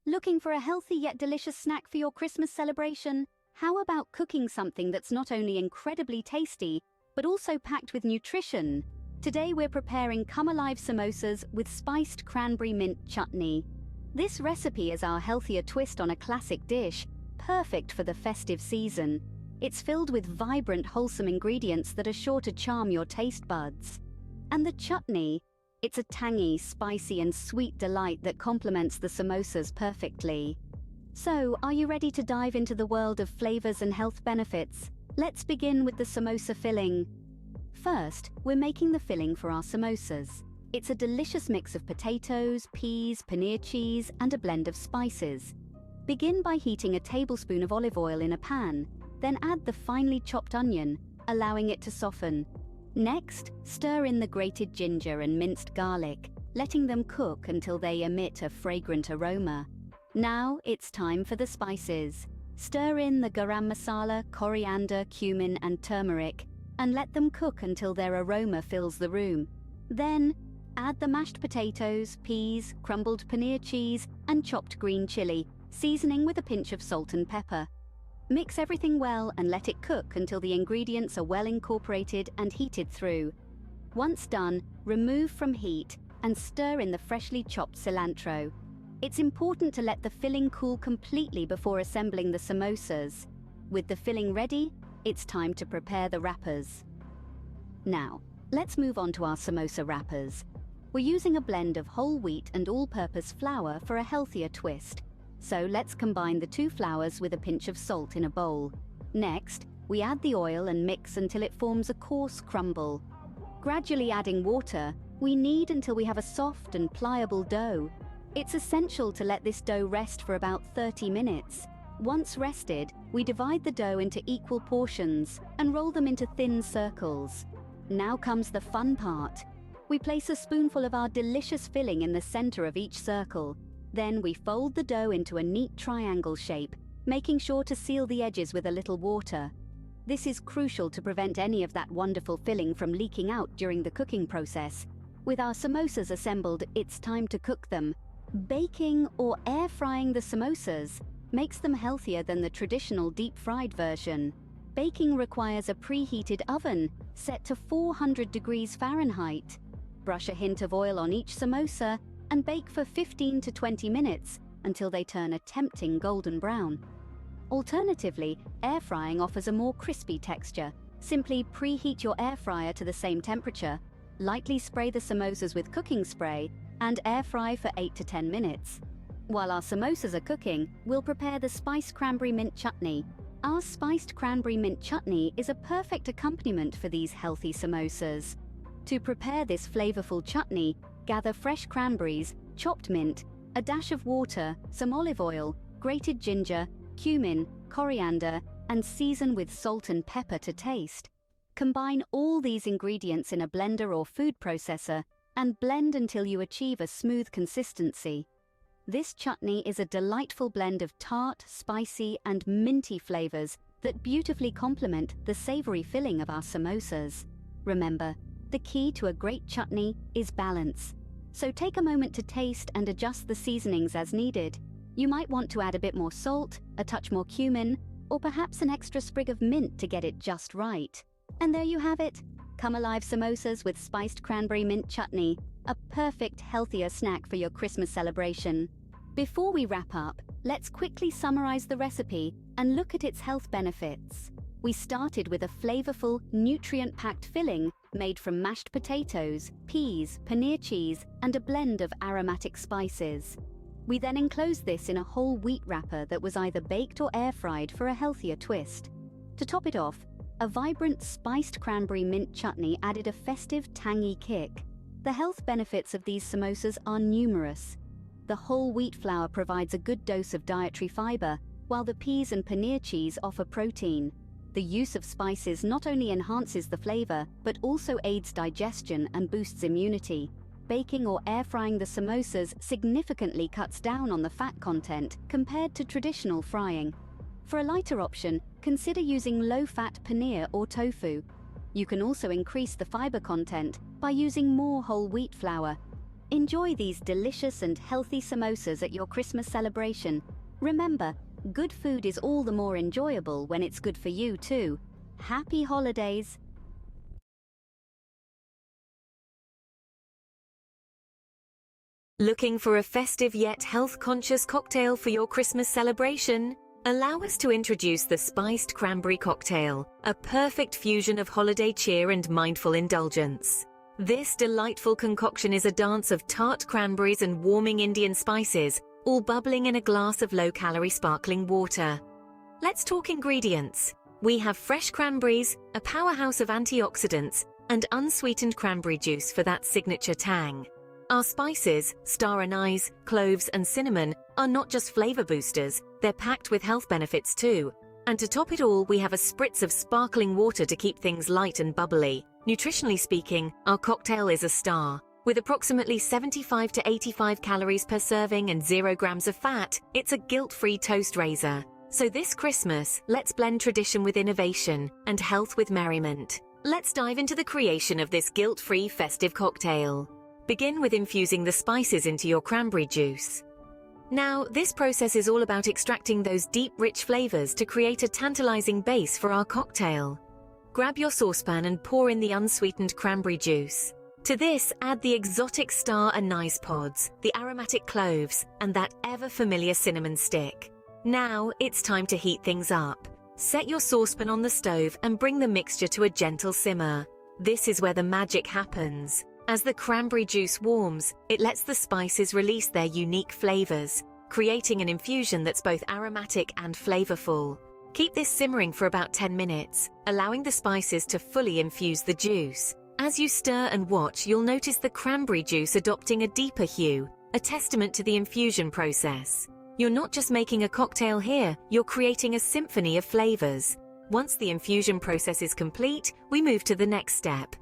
Looking for a healthy yet delicious snack for your Christmas celebration? How about cooking something that's not only incredibly tasty, but also packed with nutrition? Today we're preparing Come Alive samosas with spiced cranberry mint chutney. This recipe is our healthier twist on a classic dish, perfect for the festive season. It's filled with vibrant, wholesome ingredients that are sure to charm your taste buds. And the chutney? It's a tangy, spicy and sweet delight that complements the samosas perfectly. So, are you ready to dive into the world of flavors and health benefits? Let's begin with the samosa filling. First, we're making the filling for our samosas. It's a delicious mix of potatoes, peas, paneer cheese, and a blend of spices. Begin by heating a tablespoon of olive oil in a pan, then add the finely chopped onion, allowing it to soften. Next, stir in the grated ginger and minced garlic, letting them cook until they emit a fragrant aroma. Now it's time for the spices. Stir in the garam masala, coriander, cumin and turmeric, and let them cook until their aroma fills the room. Then, add the mashed potatoes, peas, crumbled paneer cheese, and chopped green chili, seasoning with a pinch of salt and pepper. Mix everything well and let it cook until the ingredients are well incorporated and heated through. Once done, remove from heat and stir in the freshly chopped cilantro. It's important to let the filling cool completely before assembling the samosas. With the filling ready, it's time to prepare the wrappers. Now, let's move on to our samosa wrappers. We're using a blend of whole wheat and all-purpose flour for a healthier twist. So let's combine the two flours with a pinch of salt in a bowl. Next, we add the oil and mix until it forms a coarse crumble. Gradually adding water, we knead until we have a soft and pliable dough. It's essential to let this dough rest for about 30 minutes. Once rested, we divide the dough into equal portions and roll them into thin circles. Now comes the fun part. We place a spoonful of our delicious filling in the center of each circle. Then we fold the dough into a neat triangle shape, making sure to seal the edges with a little water. This is crucial to prevent any of that wonderful filling from leaking out during the cooking process. With our samosas assembled, it's time to cook them. Baking or air frying the samosas makes them healthier than the traditional deep-fried version. Baking requires a preheated oven set to 400 degrees Fahrenheit. Brush a hint of oil on each samosa and bake for 15 to 20 minutes until they turn a tempting golden brown. Alternatively, air frying offers a more crispy texture. Simply preheat your air fryer to the same temperature, lightly spray the samosas with cooking spray, and air fry for 8 to 10 minutes. While our samosas are cooking, we'll prepare the spiced cranberry mint chutney. Our spiced cranberry mint chutney is a perfect accompaniment for these healthy samosas. To prepare this flavorful chutney, gather fresh cranberries, chopped mint, a dash of water, some olive oil, grated ginger, cumin, coriander, and season with salt and pepper to taste. Combine all these ingredients in a blender or food processor and blend until you achieve a smooth consistency. This chutney is a delightful blend of tart, spicy, and minty flavors that beautifully complement the savory filling of our samosas. Remember, the key to a great chutney is balance. So take a moment to taste and adjust the seasonings as needed. You might want to add a bit more salt, a touch more cumin, or perhaps an extra sprig of mint to get it just right. And there you have it. Come Alive samosas with spiced cranberry mint chutney, a perfect healthier snack for your Christmas celebration. Before we wrap up, let's quickly summarize the recipe and look at its health benefits. We started with a flavorful, nutrient-packed filling made from mashed potatoes, peas, paneer cheese, and a blend of aromatic spices. We then enclosed this in a whole wheat wrapper that was either baked or air-fried for a healthier twist. To top it off, a vibrant spiced cranberry mint chutney added a festive, tangy kick. The health benefits of these samosas are numerous. The whole wheat flour provides a good dose of dietary fiber, while the peas and paneer cheese offer protein. The use of spices not only enhances the flavor, but also aids digestion and boosts immunity. Baking or air frying the samosas significantly cuts down on the fat content compared to traditional frying. For a lighter option, consider using low-fat paneer or tofu. You can also increase the fiber content by using more whole wheat flour. Enjoy these delicious and healthy samosas at your Christmas celebration. Remember, good food is all the more enjoyable when it's good for you too. Happy holidays! Looking for a festive yet health-conscious cocktail for your Christmas celebration? Allow us to introduce the spiced cranberry cocktail, a perfect fusion of holiday cheer and mindful indulgence. This delightful concoction is a dance of tart cranberries and warming Indian spices, all bubbling in a glass of low-calorie sparkling water. Let's talk ingredients. We have fresh cranberries, a powerhouse of antioxidants, and unsweetened cranberry juice for that signature tang. Our spices, star anise, cloves, and cinnamon, are not just flavor boosters, they're packed with health benefits too. And to top it all, we have a spritz of sparkling water to keep things light and bubbly. Nutritionally speaking, our cocktail is a star. With approximately 75 to 85 calories per serving and 0 grams of fat, it's a guilt-free toast raiser. So this Christmas, let's blend tradition with innovation and health with merriment. Let's dive into the creation of this guilt-free festive cocktail. Begin with infusing the spices into your cranberry juice. Now, this process is all about extracting those deep, rich flavors to create a tantalizing base for our cocktail. Grab your saucepan and pour in the unsweetened cranberry juice. To this, add the exotic star anise pods, the aromatic cloves, and that ever-familiar cinnamon stick. Now, it's time to heat things up. Set your saucepan on the stove and bring the mixture to a gentle simmer. This is where the magic happens. As the cranberry juice warms, it lets the spices release their unique flavors, creating an infusion that's both aromatic and flavorful. Keep this simmering for about 10 minutes, allowing the spices to fully infuse the juice. As you stir and watch, you'll notice the cranberry juice adopting a deeper hue, a testament to the infusion process. You're not just making a cocktail here, you're creating a symphony of flavors. Once the infusion process is complete, we move to the next step.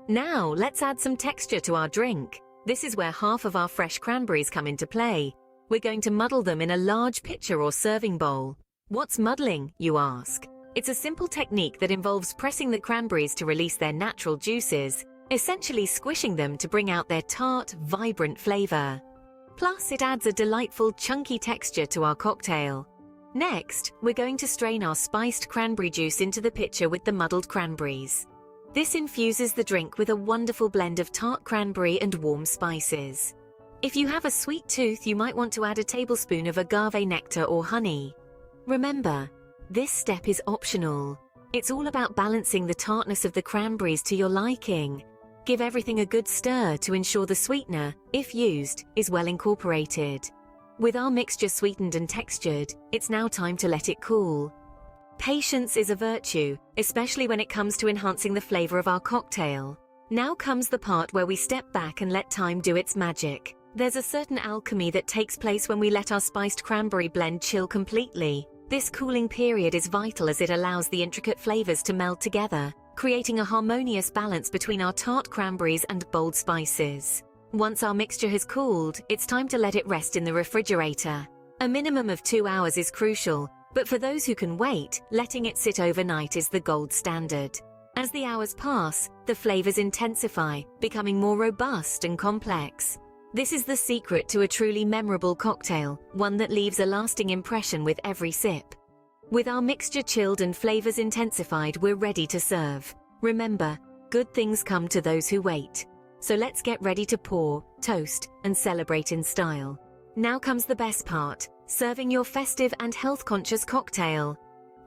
Now, let's add some texture to our drink. This is where half of our fresh cranberries come into play. We're going to muddle them in a large pitcher or serving bowl. What's muddling, you ask? It's a simple technique that involves pressing the cranberries to release their natural juices, essentially squishing them to bring out their tart, vibrant flavor. Plus, it adds a delightful, chunky texture to our cocktail. Next, we're going to strain our spiced cranberry juice into the pitcher with the muddled cranberries. This infuses the drink with a wonderful blend of tart cranberry and warm spices. If you have a sweet tooth, you might want to add a tablespoon of agave nectar or honey. Remember, this step is optional. It's all about balancing the tartness of the cranberries to your liking. Give everything a good stir to ensure the sweetener, if used, is well incorporated. With our mixture sweetened and textured, it's now time to let it cool. Patience is a virtue, especially when it comes to enhancing the flavor of our cocktail. Now comes the part where we step back and let time do its magic. There's a certain alchemy that takes place when we let our spiced cranberry blend chill completely. This cooling period is vital as it allows the intricate flavors to meld together, creating a harmonious balance between our tart cranberries and bold spices. Once our mixture has cooled, it's time to let it rest in the refrigerator. A minimum of 2 hours is crucial, but for those who can wait, letting it sit overnight is the gold standard. As the hours pass, the flavors intensify, becoming more robust and complex. This is the secret to a truly memorable cocktail, one that leaves a lasting impression with every sip. With our mixture chilled and flavors intensified, we're ready to serve. Remember, good things come to those who wait. So let's get ready to pour, toast, and celebrate in style. Now comes the best part, serving your festive and health-conscious cocktail.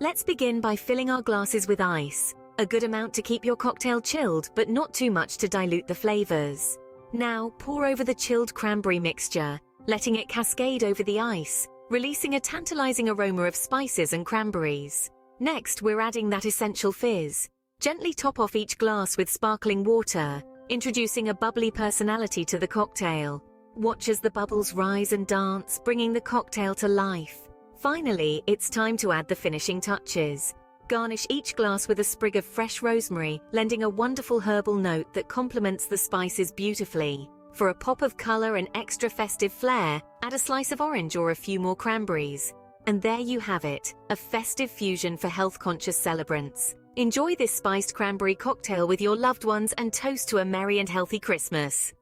Let's begin by filling our glasses with ice, a good amount to keep your cocktail chilled but not too much to dilute the flavors. Now pour over the chilled cranberry mixture, letting it cascade over the ice, releasing a tantalizing aroma of spices and cranberries. Next, we're adding that essential fizz. Gently top off each glass with sparkling water, introducing a bubbly personality to the cocktail. Watch as the bubbles rise and dance, bringing the cocktail to life. Finally, it's time to add the finishing touches. Garnish each glass with a sprig of fresh rosemary, lending a wonderful herbal note that complements the spices beautifully. For a pop of color and extra festive flair, add a slice of orange or a few more cranberries. And there you have it, a festive fusion for health-conscious celebrants. Enjoy this spiced cranberry cocktail with your loved ones and toast to a merry and healthy Christmas.